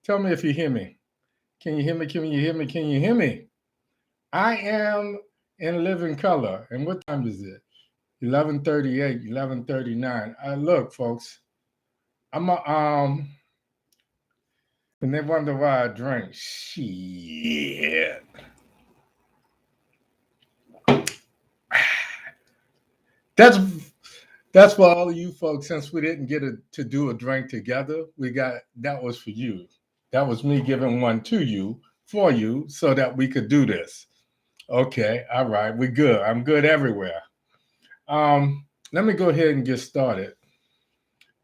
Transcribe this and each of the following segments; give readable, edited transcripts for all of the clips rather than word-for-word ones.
Tell me if you hear me. Can you hear me? Can you hear me? Can you hear me? I am in living color. And what time is it? 11:38, 11:39. Look, folks, I'm a, and they wonder why I drink. Shit. That's that's for all of you folks. Since we didn't get to do a drink together, we got that was for you. That was me giving one to you for you so that we could do this. Okay, all right, we good. I'm good everywhere. Let me go ahead and get started.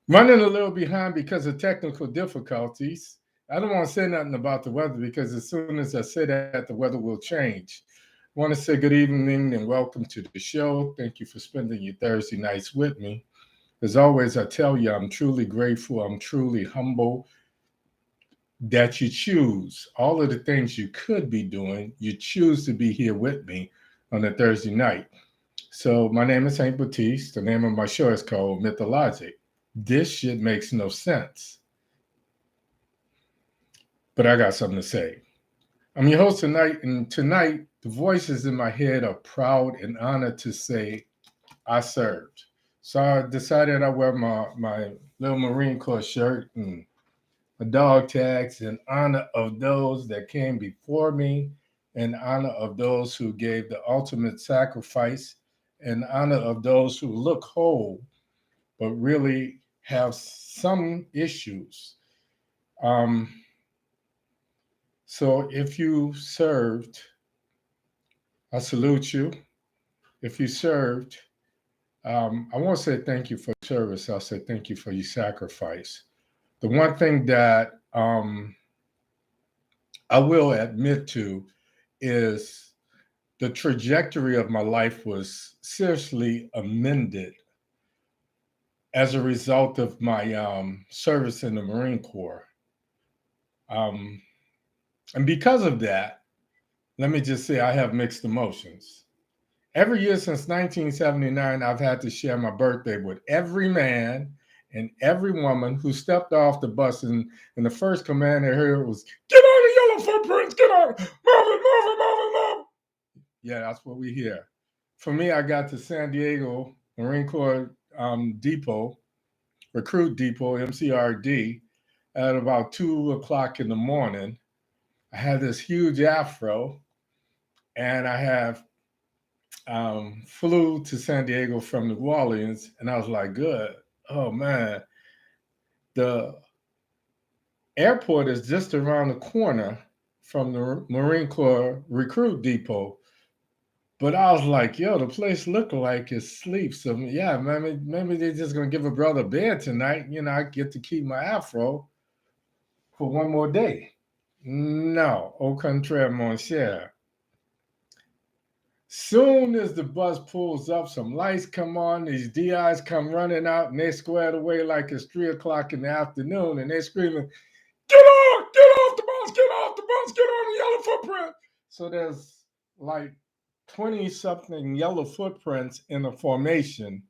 Running a little behind because of technical difficulties. I don't want to say nothing about the weather because as soon as I say that, the weather will change. I want to say good evening and welcome to the show. Thank you for spending your Thursday nights with me. As always, I tell you, I'm truly grateful. I'm truly humble that you choose all of the things you could be doing. You choose to be here with me on a Thursday night. So my name is Saint Batiste. The name of my show is called Omit da Logic. This shit makes no sense. But I got something to say. I'm your host tonight, and tonight the voices in my head are proud and honored to say I served. So I decided I wear my little Marine Corps shirt and my dog tags in honor of those that came before me, in honor of those who gave the ultimate sacrifice, in honor of those who look whole but really have some issues. Um, so if you served, I salute you. If you served, I won't say thank you for service. I'll say thank you for your sacrifice. The one thing that I will admit to is the trajectory of my life was seriously amended as a result of my service in the Marine Corps. Um, and because of that, let me just say I have mixed emotions. Every year since 1979, I've had to share my birthday with every man and every woman who stepped off the bus. And the first command I heard was, "Get on the yellow footprints, get on, move it, move it, move it, move it." Yeah, that's what we hear. For me, I got to San Diego Marine Corps Depot, Recruit Depot, MCRD, at about 2 o'clock in the morning. I had this huge afro, and I have flew to San Diego from New Orleans, and I was like, good. Oh man, the airport is just around the corner from the Marine Corps Recruit Depot. But I was like, yo, the place looked like it's sleep. So yeah, maybe they're just gonna give a brother a bed tonight. I get to keep my afro for one more day. No, au contraire, mon cher. Soon as the bus pulls up, some lights come on, these DIs come running out, and they squared away like it's 3 o'clock in the afternoon, and they're screaming, get off the bus, get off the bus, get on the yellow footprint. So there's like 20-something yellow footprints in a formation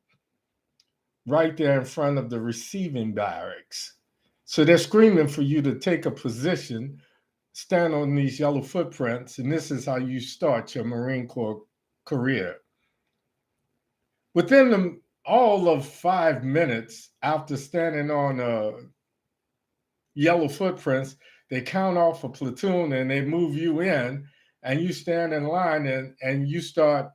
right there in front of the receiving barracks. So they're screaming for you to take a position, stand on these yellow footprints, and this is how you start your Marine Corps career. Within all of 5 minutes after standing on yellow footprints, they count off a platoon and they move you in, and you stand in line and you start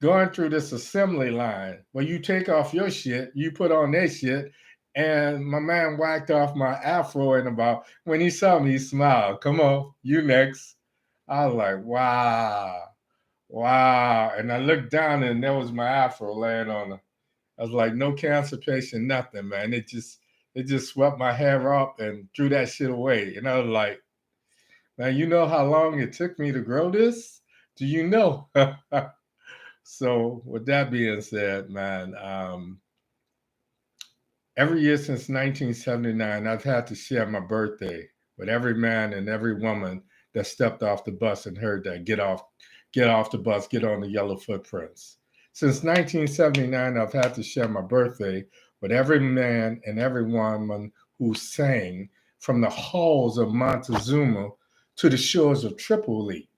going through this assembly line where you take off your shit, you put on their shit, and my man whacked off my afro and about when he saw me, he smiled. Come on, you next. I was like, wow. And I looked down and there was my afro laying on it. I was like, no cancer patient, nothing, man. It just swept my hair up and threw that shit away. And I was like, man, you know how long it took me to grow this? Do you know? So with that being said, man, every year since 1979, I've had to share my birthday with every man and every woman that stepped off the bus and heard that get off the bus, get on the yellow footprints. Since 1979, I've had to share my birthday with every man and every woman who sang from the halls of Montezuma to the shores of Tripoli.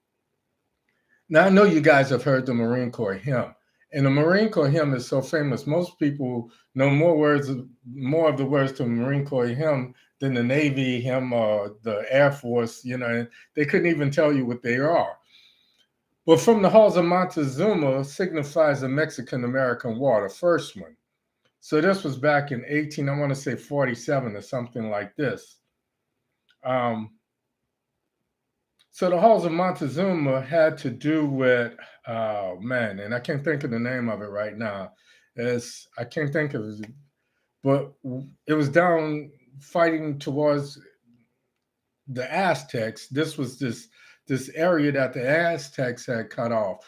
Now, I know you guys have heard the Marine Corps hymn, and the Marine Corps hymn is so famous. Most people know more of the words to the Marine Corps hymn than the Navy hymn or the Air Force. And they couldn't even tell you what they are. But from the halls of Montezuma signifies the Mexican-American War, the first one. So this was back in 47 or something like this. So the halls of Montezuma had to do with, and I can't think of the name of it right now. I can't think of it, but it was down fighting towards the Aztecs. This was this area that the Aztecs had cut off,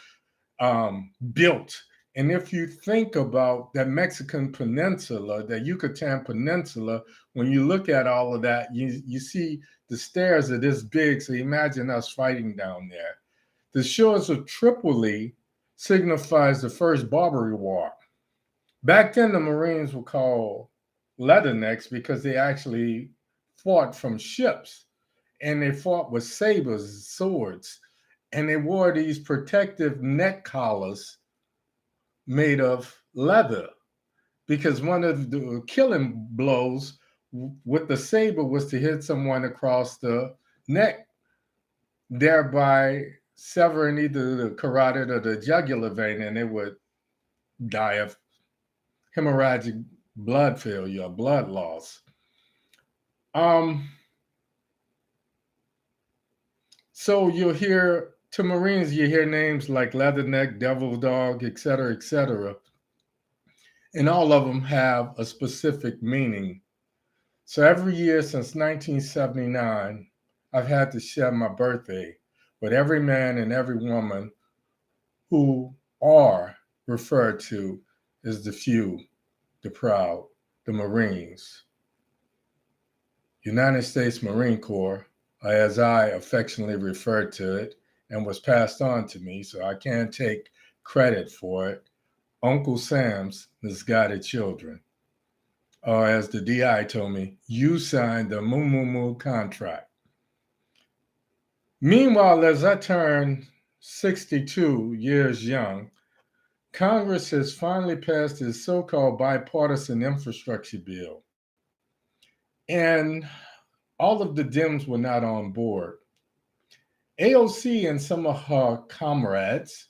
built. And if you think about that Mexican peninsula, that Yucatan Peninsula, when you look at all of that, you see the stairs are this big. So imagine us fighting down there. The shores of Tripoli signifies the first Barbary War. Back then, the Marines were called leathernecks because they actually fought from ships, and they fought with sabers, swords, and they wore these protective neck collars made of leather, because one of the killing blows with the saber was to hit someone across the neck, thereby severing either the carotid or the jugular vein, and they would die of hemorrhagic blood failure, blood loss. So you'll hear, to Marines, you hear names like Leatherneck, Devil Dog, et cetera, and all of them have a specific meaning. So every year since 1979, I've had to share my birthday with every man and every woman who are referred to as the few, the proud, the Marines. United States Marine Corps, as I affectionately referred to it, and was passed on to me, so I can't take credit for it, Uncle Sam's misguided children. Or as the DI told me, you signed the moo contract. Meanwhile, as I turned 62 years young, Congress has finally passed this so-called bipartisan infrastructure bill. And all of the Dems were not on board. AOC and some of her comrades,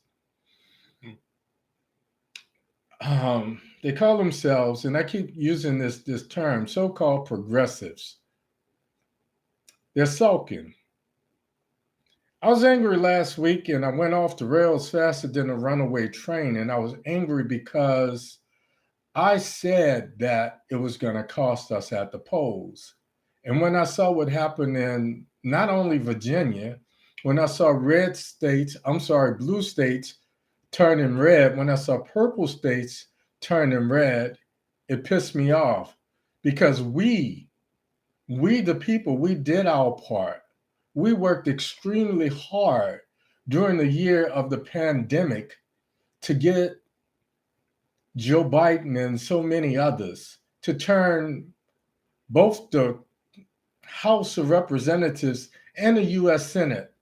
they call themselves, and I keep using this term, so-called progressives. They're sulking. I was angry last week, and I went off the rails faster than a runaway train, and I was angry because I said that it was going to cost us at the polls. And when I saw what happened in not only Virginia, when I saw blue states turning red, when I saw purple states turning red, it pissed me off, because we the people, we did our part. We worked extremely hard during the year of the pandemic to get Joe Biden and so many others to turn both the House of Representatives and the U.S. Senate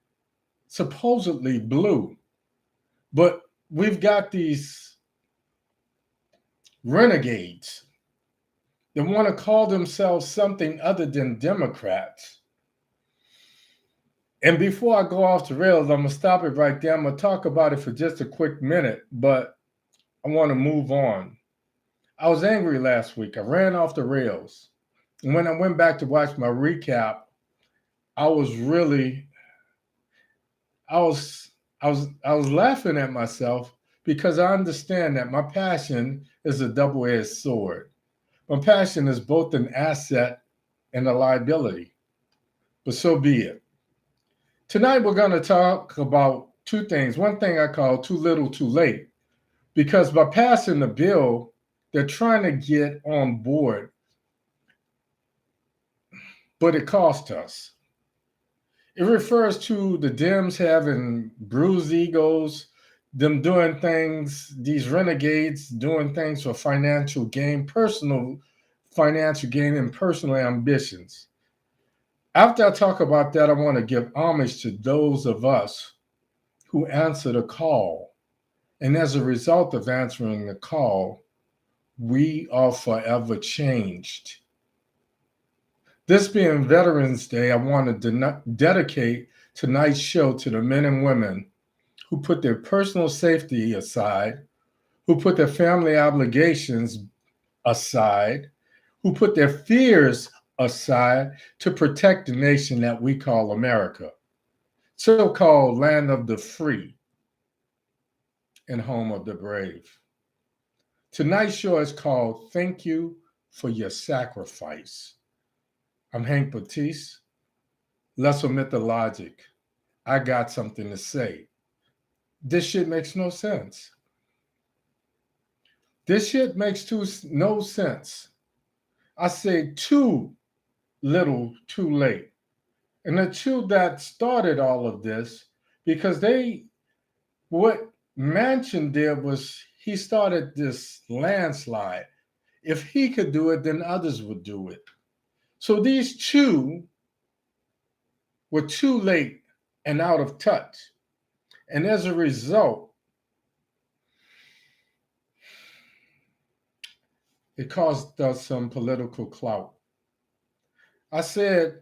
supposedly blue. But we've got these renegades that want to call themselves something other than Democrats. And before I go off the rails, I'm going to stop it right there. I'm going to talk about it for just a quick minute, but I want to move on. I was angry last week. I ran off the rails. And when I went back to watch my recap, I was laughing at myself, because I understand that my passion is a double-edged sword. My passion is both an asset and a liability, but so be it. Tonight, we're going to talk about two things. One thing I call too little, too late, because by passing the bill, they're trying to get on board, but it cost us. It refers to the Dems having bruised egos, them doing things, these renegades doing things for financial gain, personal financial gain, and personal ambitions. After I talk about that, I want to give homage to those of us who answered a call. And as a result of answering the call, we are forever changed. This being Veterans Day, I want to dedicate tonight's show to the men and women who put their personal safety aside, who put their family obligations aside, who put their fears aside to protect the nation that we call America, so-called land of the free and home of the brave. Tonight's show is called Thank You for Your Sacrifice. I'm Hank Batiste. Let's omit the logic. I got something to say. This shit makes no sense. This shit makes no sense. I say too little, too late. And the two that started all of this, because what Manchin did was he started this landslide. If he could do it, then others would do it. So these two were too late and out of touch. And as a result, it caused us some political clout. I said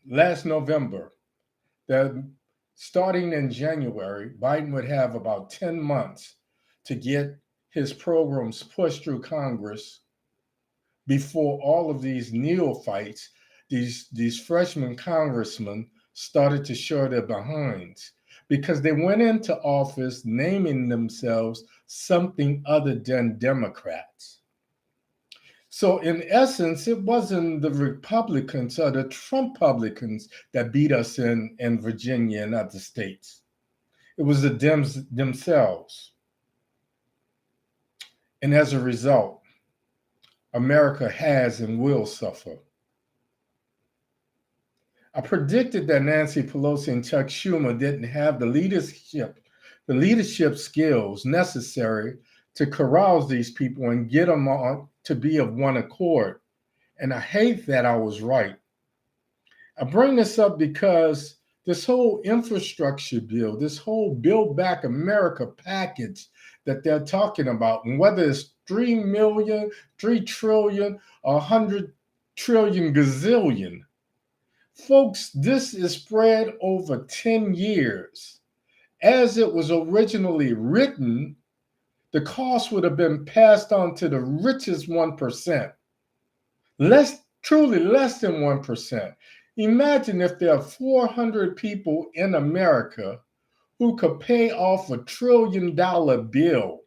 last November that starting in January, Biden would have about 10 months to get his programs pushed through Congress before all of these neophytes, these freshman congressmen, started to show their behinds because they went into office naming themselves something other than Democrats. So in essence, it wasn't the Republicans or the Trump-publicans that beat us in Virginia and other states. It was the Dems themselves. And as a result, America has and will suffer. I predicted that Nancy Pelosi and Chuck Schumer didn't have the leadership skills necessary to carouse these people and get them on to be of one accord. And I hate that I was right. I bring this up because this whole infrastructure bill, this whole Build Back America package that they're talking about, and whether it's 3 million, 3 trillion, or 100 trillion gazillion, folks, this is spread over 10 years. As it was originally written, the cost would have been passed on to the richest 1%. Truly less than 1%. Imagine if there are 400 people in America who could pay off $1 trillion bill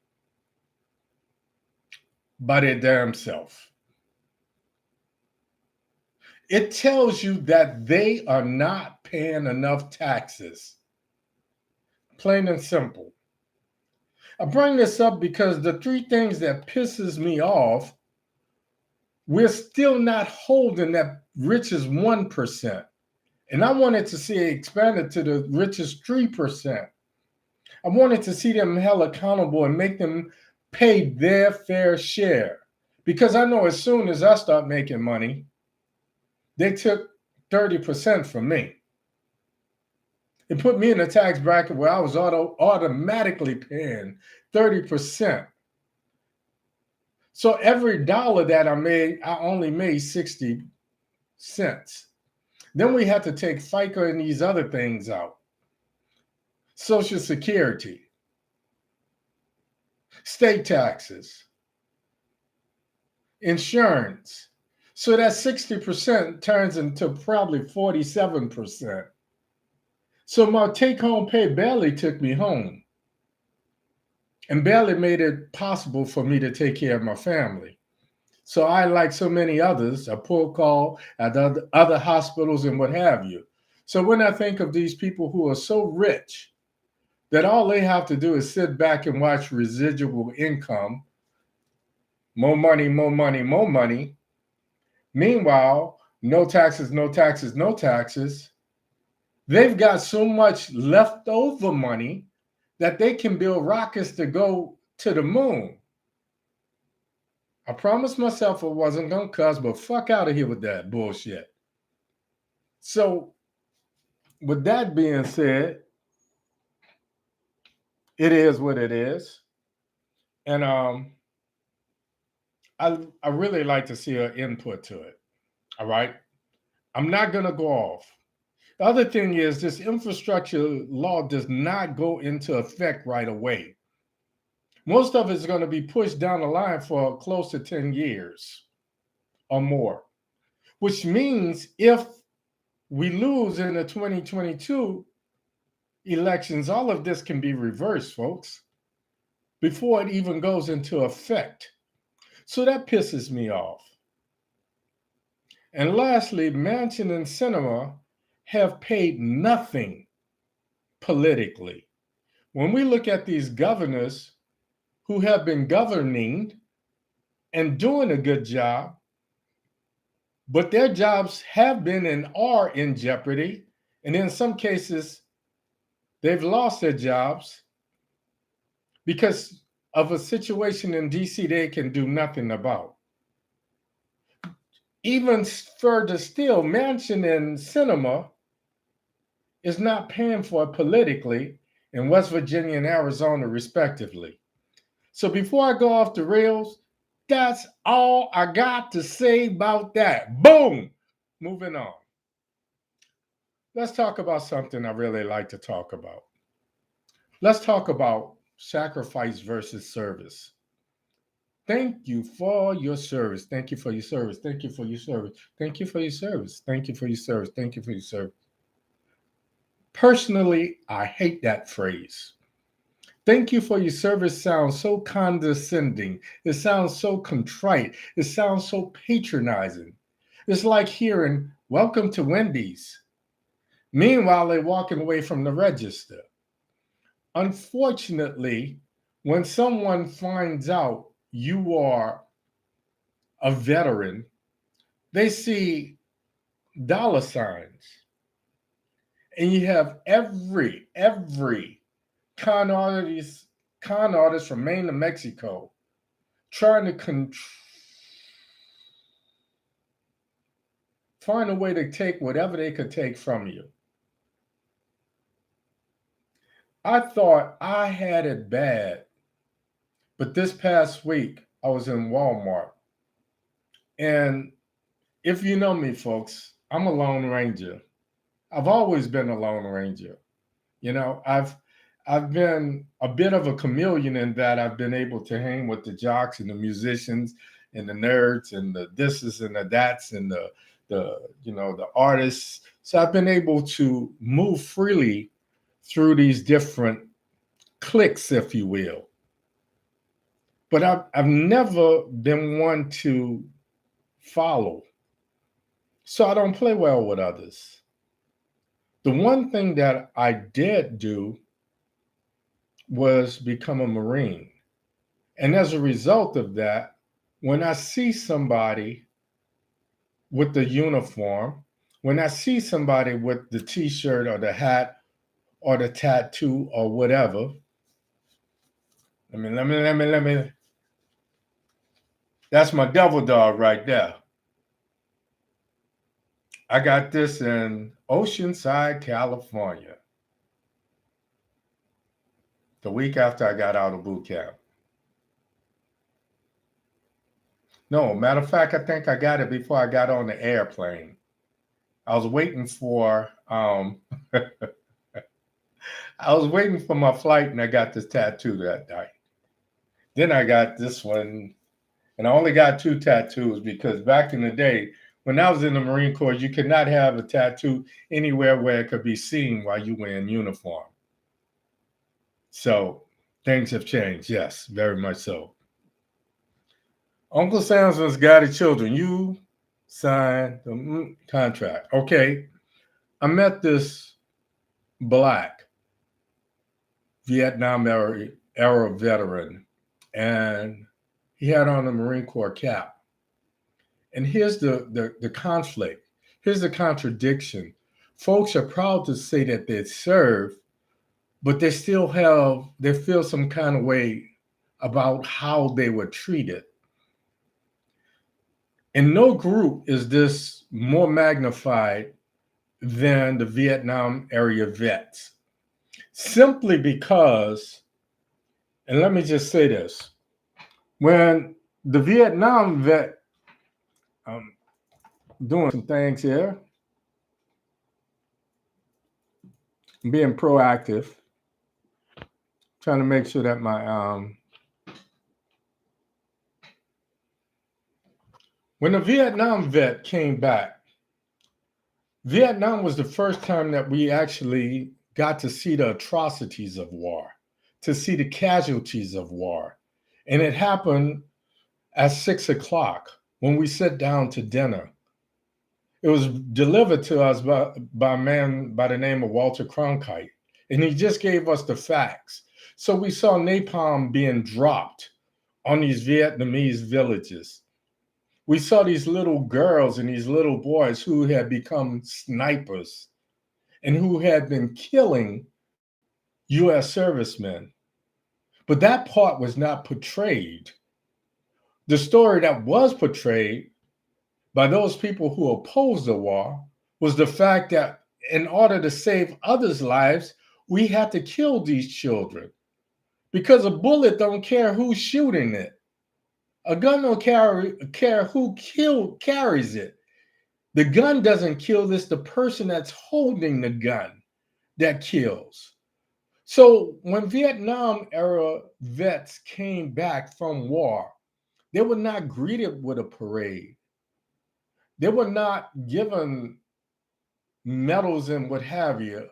by their damn self. It tells you that they are not paying enough taxes. Plain and simple. I bring this up because the three things that pisses me off, we're still not holding that richest 1%. And I wanted to see it expanded to the richest 3%. I wanted to see them held accountable and make them pay their fair share. Because I know as soon as I start making money, they took 30% from me. It put me in a tax bracket where I was automatically paying 30%. So every dollar that I made, I only made 60 cents. Then we had to take FICA and these other things out. Social Security, state taxes, insurance. So that 60% turns into probably 47%. So my take-home pay barely took me home and barely made it possible for me to take care of my family. So I, like so many others, a poor call at other hospitals and what have you. So when I think of these people who are so rich that all they have to do is sit back and watch residual income, more money, more money, more money. Meanwhile, no taxes, no taxes, no taxes. They've got so much leftover money that they can build rockets to go to the moon. I promised myself I wasn't going to cuss, but fuck out of here with that bullshit. So, with that being said, it is what it is. And I really like to see an input to it. All right. I'm not going to go off. The other thing is this infrastructure law does not go into effect right away. Most of it's going to be pushed down the line for close to 10 years or more, which means if we lose in the 2022 elections, all of this can be reversed, folks, before it even goes into effect. So that pisses me off. And lastly, Manchin and Sinema have paid nothing politically. When we look at these governors who have been governing and doing a good job, but their jobs have been and are in jeopardy, and in some cases, they've lost their jobs because of a situation in DC they can do nothing about. Even further still, Manchin and Sinema is not paying for it politically in West Virginia and Arizona, respectively. So before I go off the rails, that's all I got to say about that. Boom! Moving on. Let's talk about something I really like to talk about. Let's talk about sacrifice versus service. Thank you for your service. Thank you for your service. Thank you for your service. Thank you for your service. Thank you for your service. Thank you for your service. Personally, I hate that phrase. Thank you for your service sounds so condescending. It sounds so contrite. It sounds so patronizing. It's like hearing, welcome to Wendy's. Meanwhile, they're walking away from the register. Unfortunately, when someone finds out you are a veteran, they see dollar signs. And you have every con artist from Maine to Mexico trying to find a way to take whatever they could take from you. I thought I had it bad, but this past week I was in Walmart, and if you know me, folks, I'm a Lone Ranger. I've always been a Lone Ranger. You know, I've been a bit of a chameleon in that I've been able to hang with the jocks and the musicians and the nerds and the thises and the that's and the artists. So I've been able to move freely through these different cliques, if you will. But I've never been one to follow. So I don't play well with others. The one thing that I did do was become a Marine. And as a result of that, when I see somebody with the uniform, when I see somebody with the t-shirt or the hat or the tattoo or whatever, let me. That's my devil dog right there. I got this in Oceanside, California, the week after I got out of boot camp. No, matter of fact, I think I got it before I got on the airplane. I was waiting for I was waiting for my flight, and I got this tattoo that night. Then I got this one, and I only got 2 tattoos because back in the day, when I was in the Marine Corps, you could not have a tattoo anywhere where it could be seen while you were in uniform. So things have changed, yes, very much so. Uncle Samson's guided children. You signed the contract. Okay. I met this Black Vietnam era veteran, and he had on a Marine Corps cap. And here's the conflict. Here's the contradiction. Folks are proud to say that they serve, but they feel some kind of way about how they were treated. In no group is this more magnified than the Vietnam area vets. Simply because, and let me just say this, when the Vietnam vet, doing some things here, being proactive, trying to make sure that my, when the Vietnam vet came back, Vietnam was the first time that we actually got to see the atrocities of war, to see the casualties of war. And it happened at 6 o'clock when we sat down to dinner. It was delivered to us by a man by the name of Walter Cronkite, and he just gave us the facts. So we saw napalm being dropped on these Vietnamese villages. We saw these little girls and these little boys who had become snipers and who had been killing U.S. servicemen. But that part was not portrayed. The story that was portrayed by those people who opposed the war was the fact that in order to save others' lives, we had to kill these children. Because a bullet don't care who's shooting it. A gun don't care who carries it. The gun doesn't kill, it's the person that's holding the gun that kills. So when Vietnam era vets came back from war, they were not greeted with a parade. They were not given medals and what have you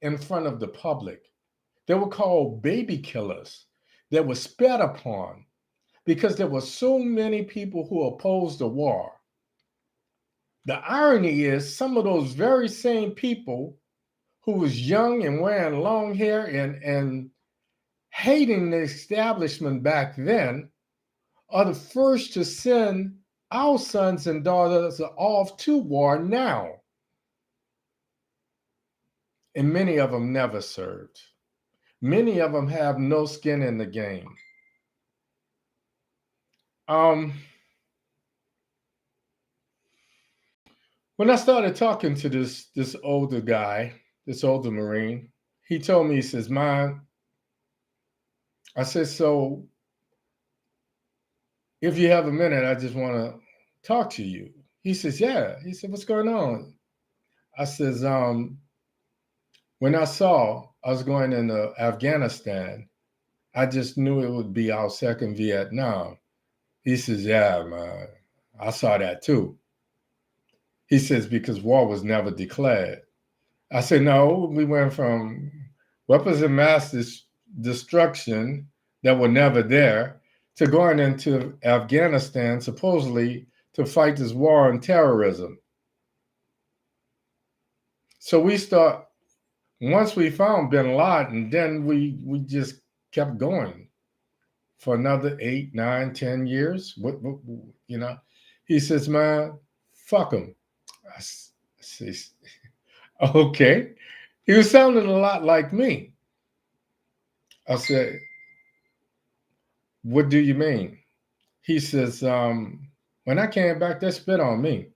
in front of the public. They were called baby killers. They were spat upon because there were so many people who opposed the war. The irony is some of those very same people who was young and wearing long hair and hating the establishment back then are the first to send our sons and daughters off to war now. And many of them never served. Many of them have no skin in the game. When I started talking to this older guy, this older Marine, he told me, he says, "Man," I said, "So if you have a minute, I just want to talk to you." He says, "Yeah." He said, "What's going on?" I says, when I saw I was going into Afghanistan, I just knew it would be our second Vietnam. He says, "Yeah, man, I saw that too." He says, "Because war was never declared." I said, "No, we went from weapons of mass destruction that were never there to going into Afghanistan supposedly to fight this war on terrorism." So we start, once we found bin Laden, then we just kept going for another 8, 9, 10 years. What you know? He says, "Man, fuck him." I says, "Okay." He was sounding a lot like me. I said, "What do you mean?" He says, "When I came back, they spit on me."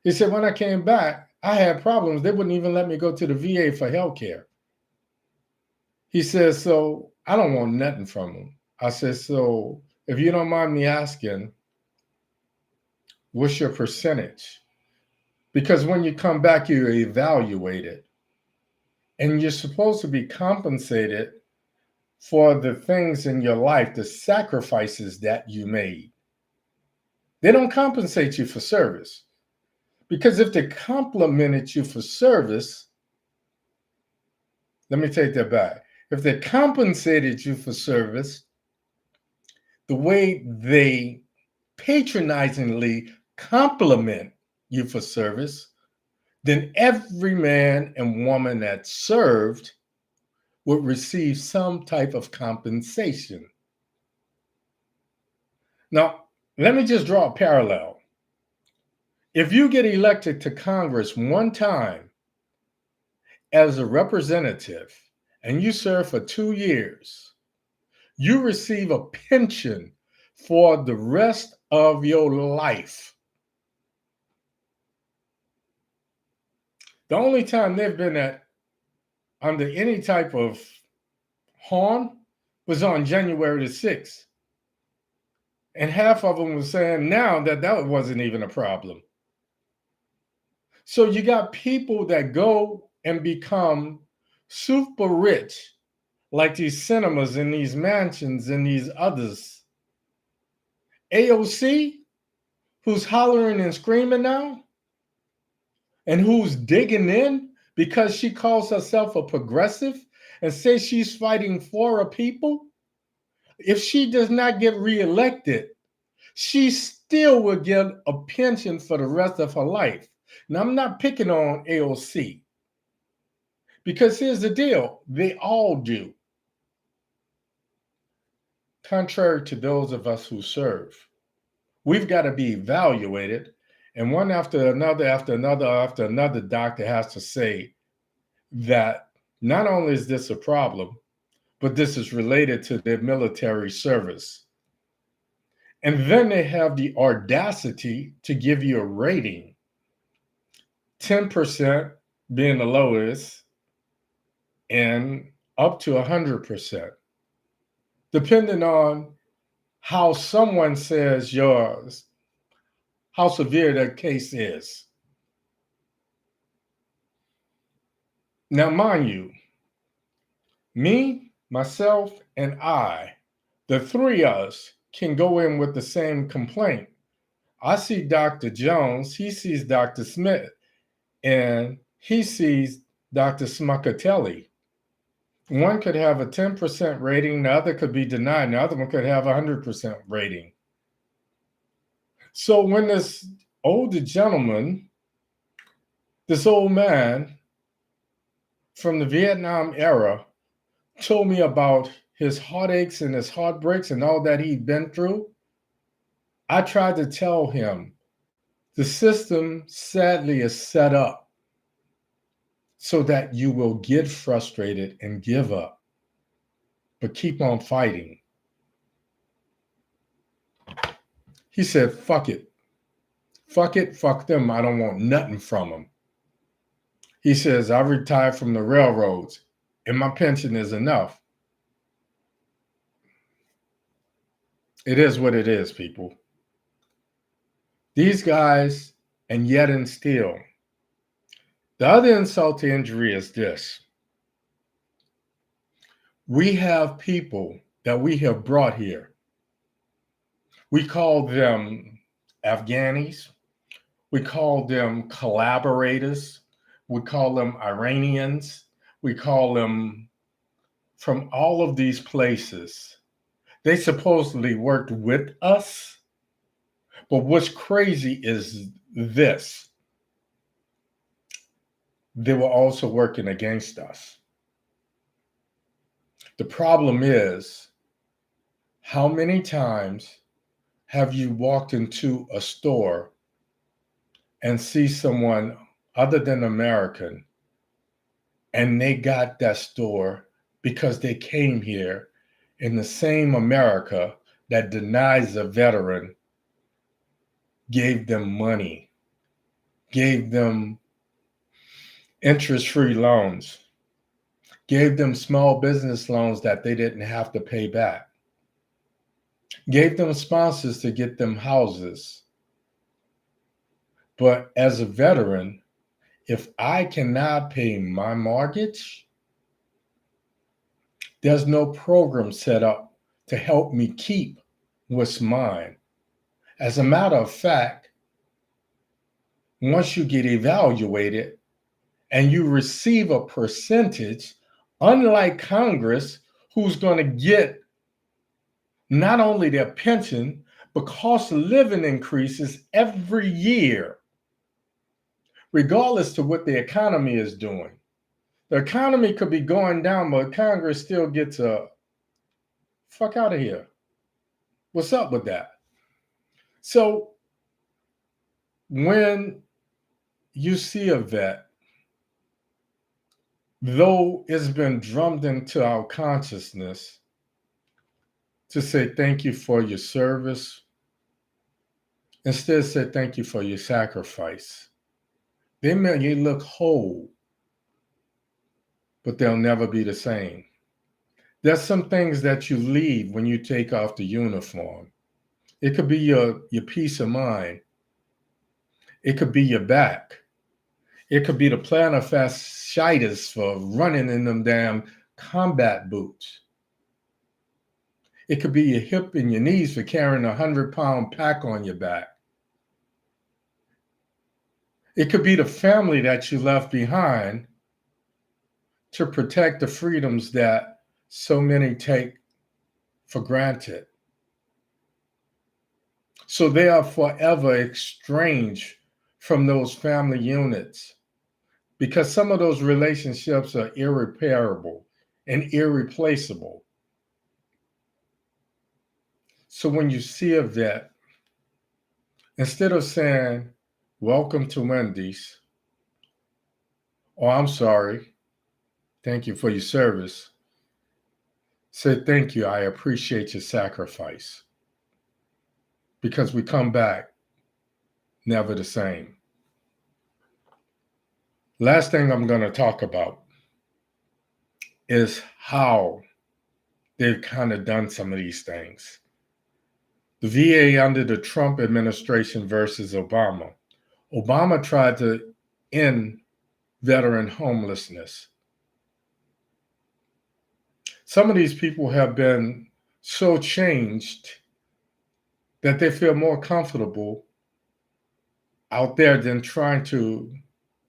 He said, "When I came back, I had problems. They wouldn't even let me go to the VA for health care." He says, "So I don't want nothing from them." I said, "So if you don't mind me asking, what's your percentage? Because when you come back, you're evaluated. And you're supposed to be compensated for the things in your life, the sacrifices that you made. They don't compensate you for service. Because if they complimented you for service, let me take that back. If they compensated you for service, the way they patronizingly compliment you for service, then every man and woman that served would receive some type of compensation. Now, let me just draw a parallel. If you get elected to Congress one time as a representative and you serve for 2 years, you receive a pension for the rest of your life. The only time they've been under any type of harm was on January the 6th. And half of them were saying now that wasn't even a problem. So you got people that go and become super rich, like these cinemas and these mansions and these others. AOC, who's hollering and screaming now, and who's digging in because she calls herself a progressive and says she's fighting for a people. If she does not get reelected, she still will get a pension for the rest of her life. Now, I'm not picking on AOC because here's the deal, they all do. Contrary to those of us who serve, we've got to be evaluated, and one after another doctor has to say that not only is this a problem, but this is related to their military service. And then they have the audacity to give you a rating, 10% being the lowest and up to 100%, depending on how someone says how severe their case is. Now, mind you, me, myself, and I, the three of us, can go in with the same complaint. I see Dr. Jones, he sees Dr. Smith, and he sees Dr. Smuckatelli. One could have a 10% rating, the other could be denied, the other one could have a 100% rating. So when this older gentleman, this old man from the Vietnam era told me about his heartaches and his heartbreaks and all that he'd been through, I tried to tell him the system sadly is set up so that you will get frustrated and give up, but keep on fighting. He said, fuck it. Fuck it, fuck them. I don't want nothing from them. He says, I retired from the railroads and my pension is enough. It is what it is, people. These guys, and yet and still. The other insult to injury is this. We have people that we have brought here. We call them Afghanis. We call them collaborators. We call them Iranians. We call them from all of these places. They supposedly worked with us. But what's crazy is this. They were also working against us. The problem is, how many times have you walked into a store and see someone other than American, and they got that store because they came here in the same America that denies a veteran, gave them money, gave them interest-free loans, gave them small business loans that they didn't have to pay back, gave them sponsors to get them houses. But as a veteran, if I cannot pay my mortgage, there's no program set up to help me keep what's mine. As a matter of fact, once you get evaluated and you receive a percentage, unlike Congress, who's going to get not only their pension, but cost of living increases every year, regardless to what the economy is doing. The economy could be going down, but Congress still gets a fuck out of here. What's up with that? So when you see a vet, though it's been drummed into our consciousness to say thank you for your service, instead say thank you for your sacrifice. They may look whole, but they'll never be the same. There's some things that you leave when you take off the uniform. It could be your peace of mind. It could be your back. It could be the plantar fasciitis for running in them damn combat boots. It could be your hip and your knees for carrying a 100-pound pack on your back. It could be the family that you left behind to protect the freedoms that so many take for granted. So they are forever estranged from those family units because some of those relationships are irreparable and irreplaceable. So when you see a vet, instead of saying, "Welcome to Wendy's," or "I'm sorry, thank you for your service," say, "Thank you, I appreciate your sacrifice." Because we come back never the same. Last thing I'm going to talk about is how they've kind of done some of these things. The VA under the Trump administration versus Obama. Obama tried to end veteran homelessness. Some of these people have been so changed that they feel more comfortable out there than trying to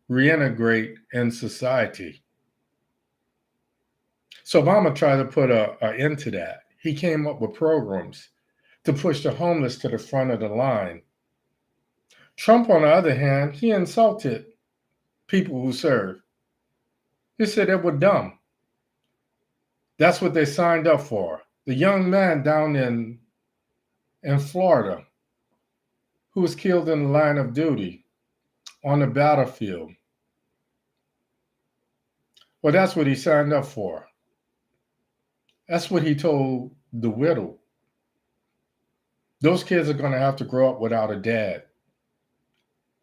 reintegrate in society. So Obama tried to put an end to that. He came up with programs to push the homeless to the front of the line. Trump, on the other hand, he insulted people who serve. He said they were dumb. That's what they signed up for. The young man down in Florida who was killed in the line of duty on the battlefield. Well, that's what he signed up for. That's what he told the widow. Those kids are going to have to grow up without a dad.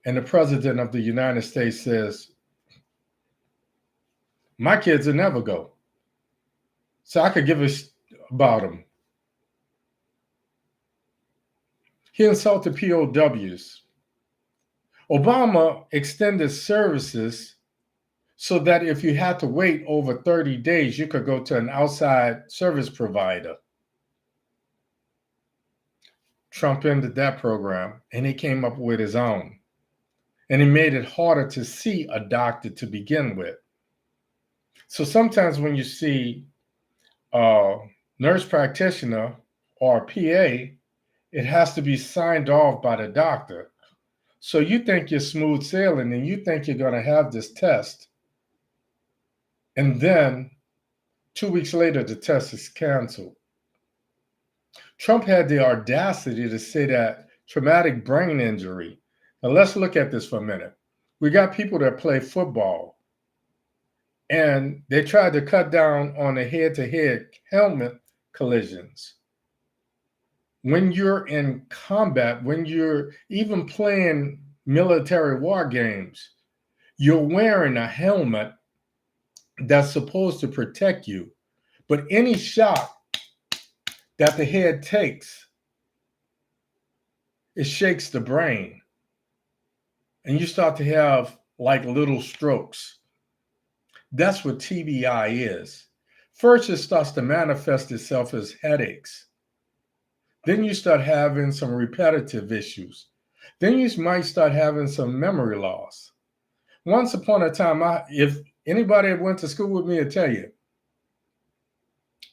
And the president of the United States says, "My kids will never go. So I could give a about them." He insulted POWs. Obama extended services so that if you had to wait over 30 days, you could go to an outside service provider. Trump ended that program and he came up with his own. And he made it harder to see a doctor to begin with. So sometimes when you see a nurse practitioner or a PA, it has to be signed off by the doctor. So you think you're smooth sailing and you think you're going to have this test. And then 2 weeks later, the test is canceled. Trump had the audacity to say that traumatic brain injury. Now let's look at this for a minute. We got people that play football and they tried to cut down on the head-to-head helmet collisions. When you're in combat, when you're even playing military war games, you're wearing a helmet that's supposed to protect you. But any shot that the head takes, it shakes the brain. And you start to have like little strokes. That's what TBI is. First, it starts to manifest itself as headaches. Then you start having some repetitive issues. Then you might start having some memory loss. Once upon a time, if anybody went to school with me will tell you,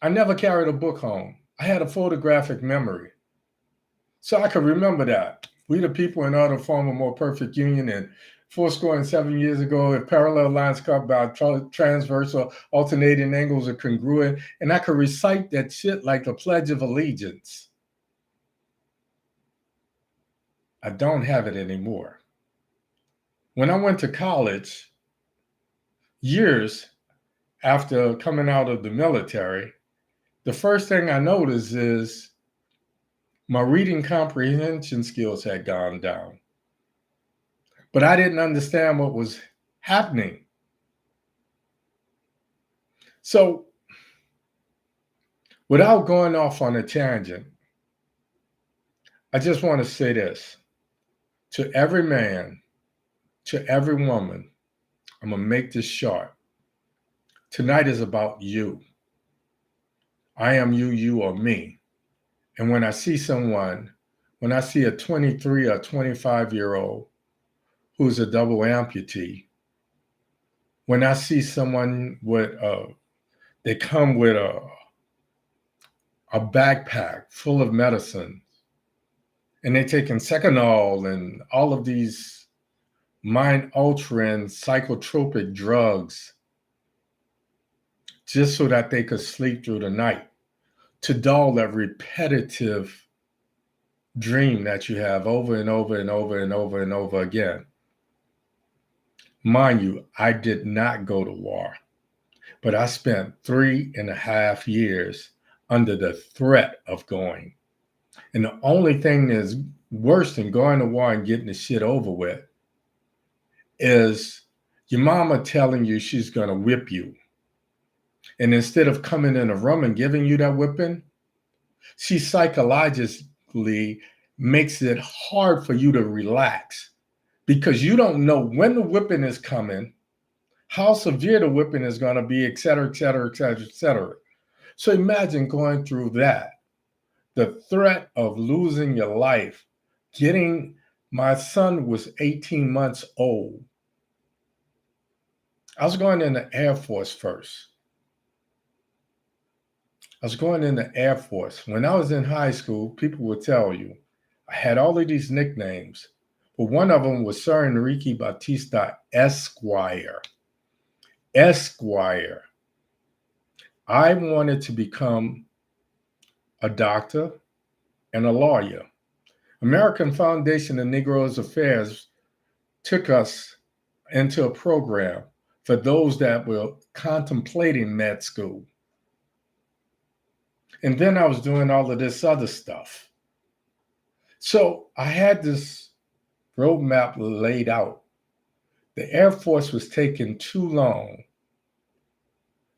I never carried a book home. I had a photographic memory. So I could remember that. We the people in order to form a more perfect union, and 7 years ago, if parallel lines cut by transverse or alternating angles are congruent, and I could recite that shit like the Pledge of Allegiance. I don't have it anymore. When I went to college, years after coming out of the military, the first thing I noticed is my reading comprehension skills had gone down. But I didn't understand what was happening. So, without going off on a tangent, I just want to say this to every man, to every woman. I'm going to make this short. Tonight is about you. I am you, you are me. And when I see someone, when I see a 23 or 25-year-old who's a double amputee, when I see someone with they come with a backpack full of medicine, and they're taking Seconal and all of these mind altering psychotropic drugs just so that they could sleep through the night, to dull that repetitive dream that you have over and over and over and over and over again. Mind you, I did not go to war, but I spent 3.5 years under the threat of going. And the only thing that's worse than going to war and getting the shit over with is your mama telling you she's going to whip you. And instead of coming in a room and giving you that whipping, she psychologically makes it hard for you to relax because you don't know when the whipping is coming, how severe the whipping is going to be, et cetera, et cetera, et cetera, et cetera. So imagine going through that, the threat of losing your life, my son was 18 months old. I was going in the Air Force first. I was going in the Air Force. When I was in high school, people would tell you, I had all of these nicknames, but one of them was Sir Enrique Batista Esquire. Esquire. I wanted to become a doctor and a lawyer. American Foundation of Negroes Affairs took us into a program for those that were contemplating med school. And then I was doing all of this other stuff. So I had this roadmap laid out. The Air Force was taking too long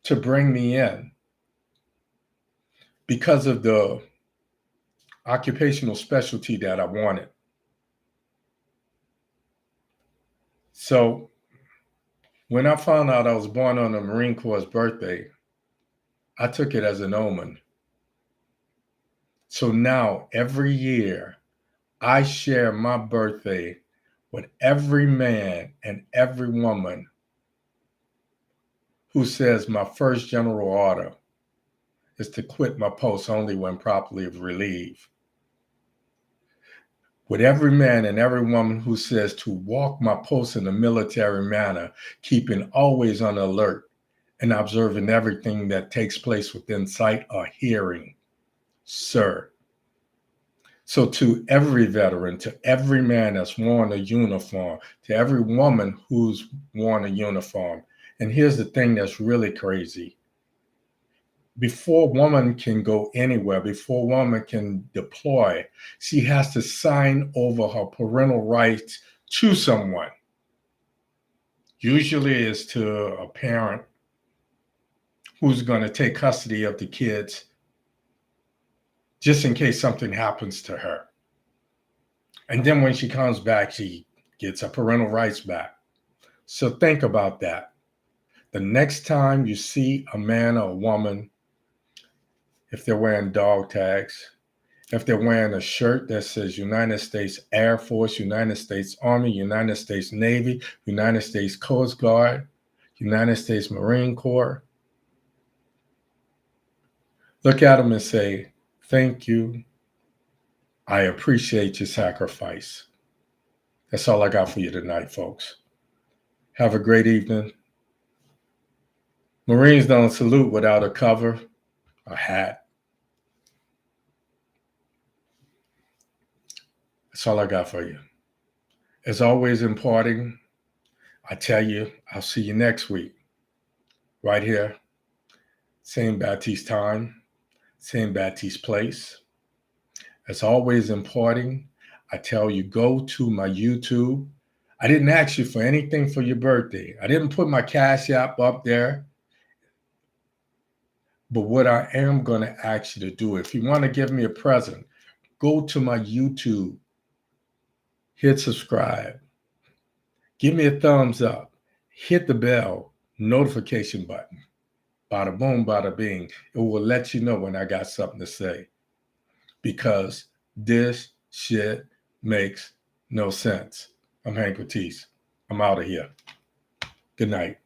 to bring me in because of the occupational specialty that I wanted. So when I found out I was born on the Marine Corps' birthday, I took it as an omen. So now every year I share my birthday with every man and every woman who says my first general order is to quit my post only when properly relieved. With every man and every woman who says to walk my post in a military manner, keeping always on alert and observing everything that takes place within sight or hearing, sir. So to every veteran, to every man that's worn a uniform, to every woman who's worn a uniform, and here's the thing that's really crazy. Before a woman can go anywhere, before a woman can deploy, she has to sign over her parental rights to someone. Usually it's to a parent who's going to take custody of the kids just in case something happens to her. And then when she comes back, she gets her parental rights back. So think about that. The next time you see a man or a woman, if they're wearing dog tags, if they're wearing a shirt that says United States Air Force, United States Army, United States Navy, United States Coast Guard, United States Marine Corps, look at them and say, thank you. I appreciate your sacrifice. That's all I got for you tonight, folks. Have a great evening. Marines don't salute without a cover, a hat. That's all I got for you. As always, imparting, I tell you, I'll see you next week. Right here. Same Baptiste time, same Baptiste place. As always, imparting, I tell you, go to my YouTube. I didn't ask you for anything for your birthday. I didn't put my Cash App up there. But what I am going to ask you to do, if you want to give me a present, go to my YouTube, hit subscribe, give me a thumbs up, hit the bell notification button. Bada boom, bada bing. It will let you know when I got something to say, because this shit makes no sense. I'm Hank Ortiz. I'm out of here. Good night.